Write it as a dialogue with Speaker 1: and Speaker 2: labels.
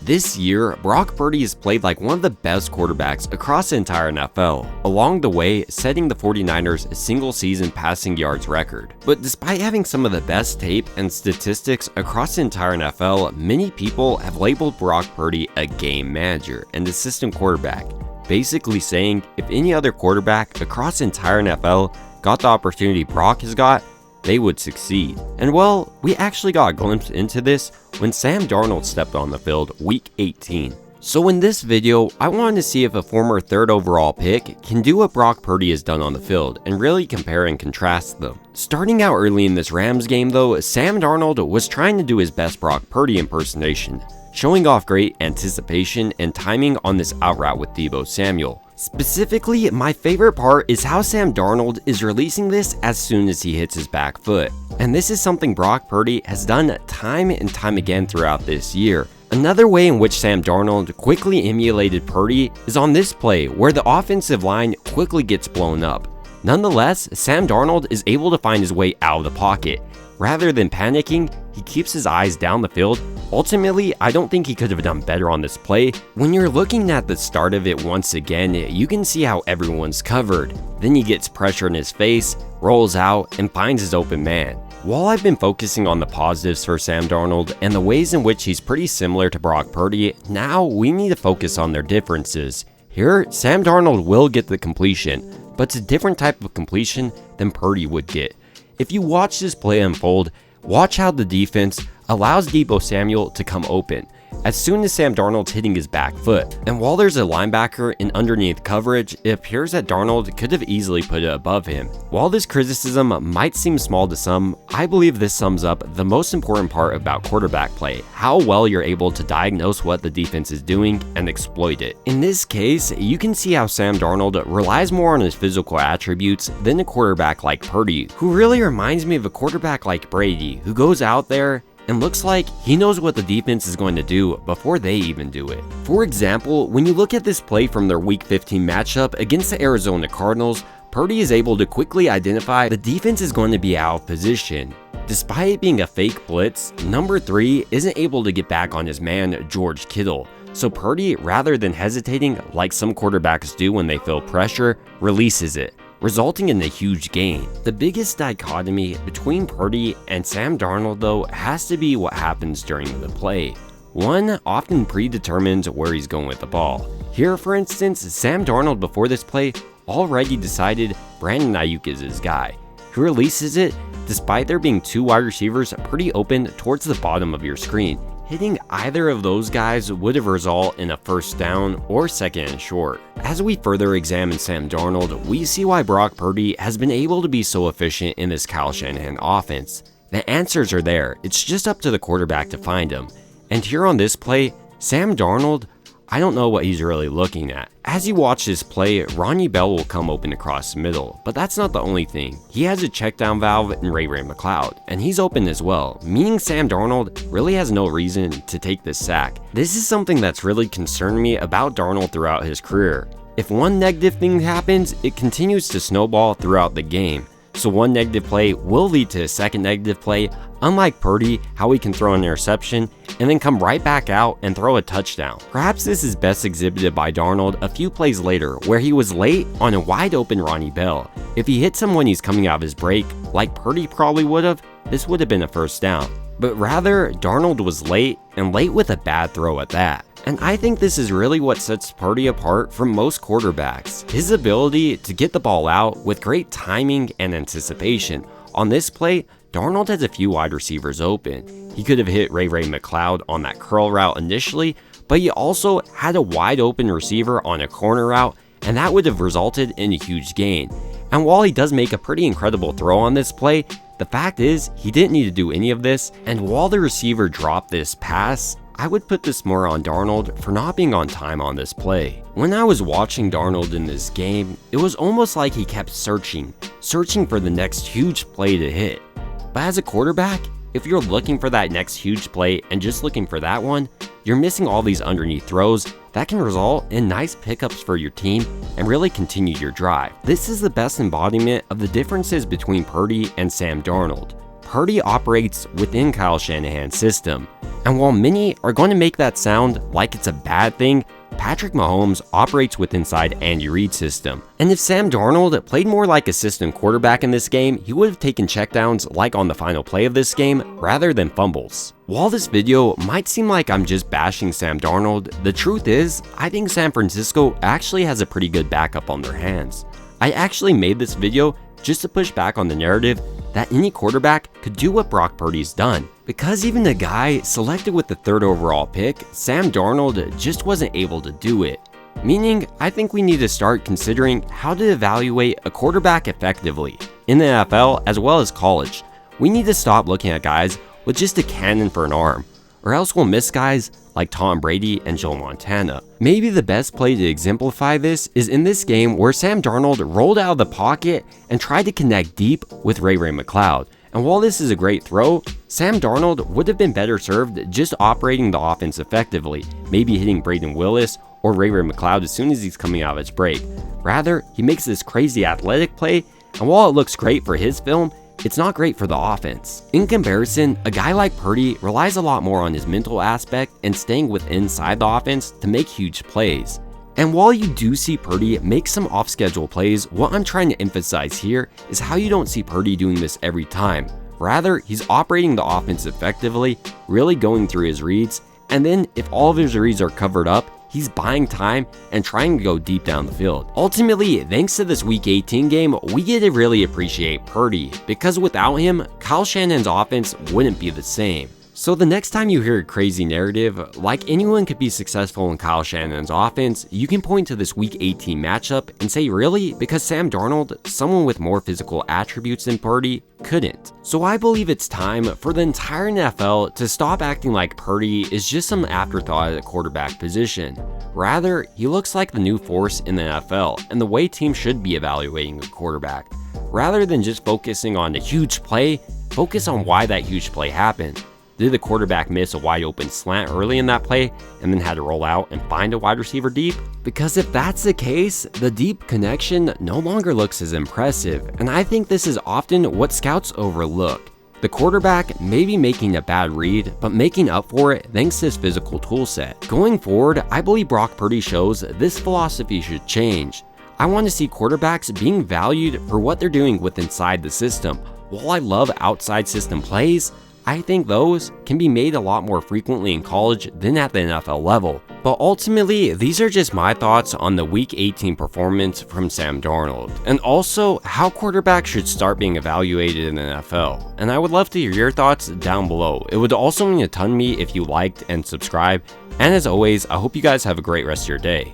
Speaker 1: This year, Brock Purdy has played like one of the best quarterbacks across the entire NFL, along the way setting the 49ers' single-season passing yards record. But despite having some of the best tape and statistics across the entire NFL, many people have labeled Brock Purdy a game manager and a system quarterback, basically saying if any other quarterback across the entire NFL got the opportunity Brock has got, they would succeed. And well, we actually got a glimpse into this when Sam Darnold stepped on the field week 18. So in this video, I wanted to see if a former 3rd overall pick can do what Brock Purdy has done on the field and really compare and contrast them. Starting out early in this Rams game though, Sam Darnold was trying to do his best Brock Purdy impersonation, showing off great anticipation and timing on this out route with Deebo Samuel. Specifically, my favorite part is how Sam Darnold is releasing this as soon as he hits his back foot. And this is something Brock Purdy has done time and time again throughout this year. Another way in which Sam Darnold quickly emulated Purdy is on this play where the offensive line quickly gets blown up. Nonetheless, Sam Darnold is able to find his way out of the pocket. Rather than panicking, he keeps his eyes down the field. Ultimately, I don't think he could have done better on this play. When you're looking at the start of it once again, you can see how everyone's covered. Then he gets pressure in his face, rolls out, and finds his open man. While I've been focusing on the positives for Sam Darnold and the ways in which he's pretty similar to Brock Purdy, now we need to focus on their differences. Here, Sam Darnold will get the completion, but it's a different type of completion than Purdy would get. If you watch this play unfold, watch how the defense allows Deebo Samuel to come open as soon as Sam Darnold's hitting his back foot. And while there's a linebacker in underneath coverage, it appears that Darnold could have easily put it above him. While this criticism might seem small to some, I believe this sums up the most important part about quarterback play: how well you're able to diagnose what the defense is doing and exploit it. In this case, you can see how Sam Darnold relies more on his physical attributes than a quarterback like Purdy, who really reminds me of a quarterback like Brady, who goes out there and looks like he knows what the defense is going to do before they even do it. For example, when you look at this play from their Week 15 matchup against the Arizona Cardinals, Purdy is able to quickly identify the defense is going to be out of position. Despite it being a fake blitz, number 3 isn't able to get back on his man, George Kittle. So Purdy, rather than hesitating like some quarterbacks do when they feel pressure, releases it, resulting in a huge gain. The biggest dichotomy between Purdy and Sam Darnold though has to be what happens during the play. One often predetermines where he's going with the ball. Here for instance, Sam Darnold before this play already decided Brandon Ayuk is his guy. He releases it despite there being 2 wide receivers pretty open towards the bottom of your screen. Hitting either of those guys would have resulted in a first down or 2nd and short. As we further examine Sam Darnold, we see why Brock Purdy has been able to be so efficient in this Kyle Shanahan offense. The answers are there, it's just up to the quarterback to find them. And here on this play, Sam Darnold, I don't know what he's really looking at. As you watch this play, Ronnie Bell will come open across the middle, but that's not the only thing. He has a check down valve in Ray McCloud, and he's open as well, meaning Sam Darnold really has no reason to take this sack. This is something that's really concerned me about Darnold throughout his career. If one negative thing happens, it continues to snowball throughout the game. So one negative play will lead to a second negative play, unlike Purdy, how he can throw an interception and then come right back out and throw a touchdown. Perhaps this is best exhibited by Darnold a few plays later, where he was late on a wide open Ronnie Bell. If he hits him when he's coming out of his break, like Purdy probably would have, this would have been a first down. But rather, Darnold was late, and late with a bad throw at that. And I think this is really what sets Purdy apart from most quarterbacks: his ability to get the ball out with great timing and anticipation. On this play, Darnold has a few wide receivers open. He could have hit Ray McCloud on that curl route initially, but he also had a wide open receiver on a corner route, and that would have resulted in a huge gain. And while he does make a pretty incredible throw on this play, the fact is he didn't need to do any of this, and while the receiver dropped this pass, I would put this more on Darnold for not being on time on this play. When I was watching Darnold in this game, it was almost like he kept searching for the next huge play to hit. But as a quarterback, if you're looking for that next huge play and just looking for that one, you're missing all these underneath throws that can result in nice pickups for your team and really continue your drive. This is the best embodiment of the differences between Purdy and Sam Darnold. Purdy operates within Kyle Shanahan's system, And while many are going to make that sound like it's a bad thing, Patrick Mahomes operates with inside Andy Reid's system. And if Sam Darnold played more like a system quarterback in this game, he would have taken checkdowns like on the final play of this game rather than fumbles. While this video might seem like I'm just bashing Sam Darnold, the truth is, I think San Francisco actually has a pretty good backup on their hands. I actually made this video just to push back on the narrative that any quarterback could do what Brock Purdy's done. Because even the guy selected with the 3rd overall pick, Sam Darnold, just wasn't able to do it. Meaning, I think we need to start considering how to evaluate a quarterback effectively, in the NFL as well as college. We need to stop looking at guys with just a cannon for an arm, or else we'll miss guys like Tom Brady and Joe Montana. Maybe the best play to exemplify this is in this game where Sam Darnold rolled out of the pocket and tried to connect deep with Ray McCloud. And while this is a great throw, Sam Darnold would have been better served just operating the offense effectively, maybe hitting Braden Willis or Ray McCloud as soon as he's coming out of his break. Rather, he makes this crazy athletic play, and while it looks great for his film, it's not great for the offense. In comparison, a guy like Purdy relies a lot more on his mental aspect and staying inside the offense to make huge plays. And while you do see Purdy make some off-schedule plays, what I'm trying to emphasize here is how you don't see Purdy doing this every time. Rather, he's operating the offense effectively, really going through his reads, and then if all of his reads are covered up, he's buying time and trying to go deep down the field. Ultimately, thanks to this Week 18 game, we get to really appreciate Purdy, because without him, Kyle Shanahan's offense wouldn't be the same. So the next time you hear a crazy narrative, like anyone could be successful in Kyle Shanahan's offense, you can point to this Week 18 matchup and say, really? Because Sam Darnold, someone with more physical attributes than Purdy, couldn't. So I believe it's time for the entire NFL to stop acting like Purdy is just some afterthought at the quarterback position. Rather, he looks like the new force in the NFL and the way teams should be evaluating a quarterback. Rather than just focusing on a huge play, focus on why that huge play happened. Did the quarterback miss a wide open slant early in that play and then had to roll out and find a wide receiver deep? Because if that's the case, the deep connection no longer looks as impressive, and I think this is often what scouts overlook. The quarterback may be making a bad read, but making up for it thanks to his physical toolset. Going forward, I believe Brock Purdy shows this philosophy should change. I want to see quarterbacks being valued for what they're doing with inside the system. While I love outside system plays, I think those can be made a lot more frequently in college than at the NFL level. But ultimately, these are just my thoughts on the Week 18 performance from Sam Darnold, and also how quarterbacks should start being evaluated in the NFL. And I would love to hear your thoughts down below. It would also mean a ton to me if you liked and subscribed. And as always, I hope you guys have a great rest of your day.